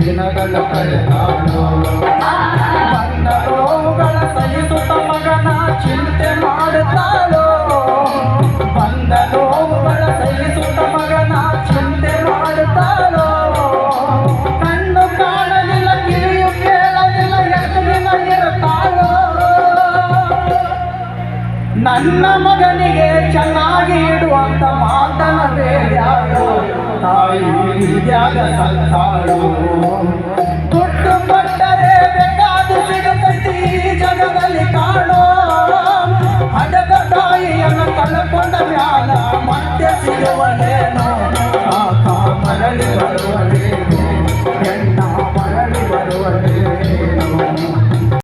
ದಿನಗಳ ಕಳೆದಾಳು ಬಂದ ರೋಗಗಳ ಸಹಿಸುತ್ತ ಮಗನ ಚಿಂತೆ ಮಾಡುತ್ತಾಳೋ ಬಂದ ರೋಗಗಳ ಸಹಿಸುತ್ತ ಮಗನ ಚಿಂತೆ ಮಾಡುತ್ತಾಳೋ ಕಣ್ಣು ಕಾಣಲಿಲ್ಲ ಕಿವಿಯು ಕೇಳಲಿಲ್ಲ ಎಷ್ಟು ದಿನ ಇರುತ್ತಾಳೋ ನನ್ನ ಮಗನಿಗೆ ಚೆನ್ನಾಗಿ ಇಡುವಂತ ಮಾತನ ಬೇಡ್ಯಾಳು ತಾಯಿ ತ್ಯಾಗ ಸಲ್ತಾಳು ದುಡ್ಡು ಕೊಟ್ಟರೆ ಬೇಕಾದು ಸಿಗತೈತಿ ಜಗದಲ್ಲಿ ಕಾಣೋ ಹಡದ ತಾಯಿಯನ್ನು ಕಳ್ಕೊಂಡ ಮ್ಯಾಲ ಮತ್ತೆ ಸಿಗುವನೇನೋ ಕಾಕ ಮರಳಿ ಬರುವನೇನು ಹೆಣ್ಣ ಮರಳಿ ಬರುವನೇನು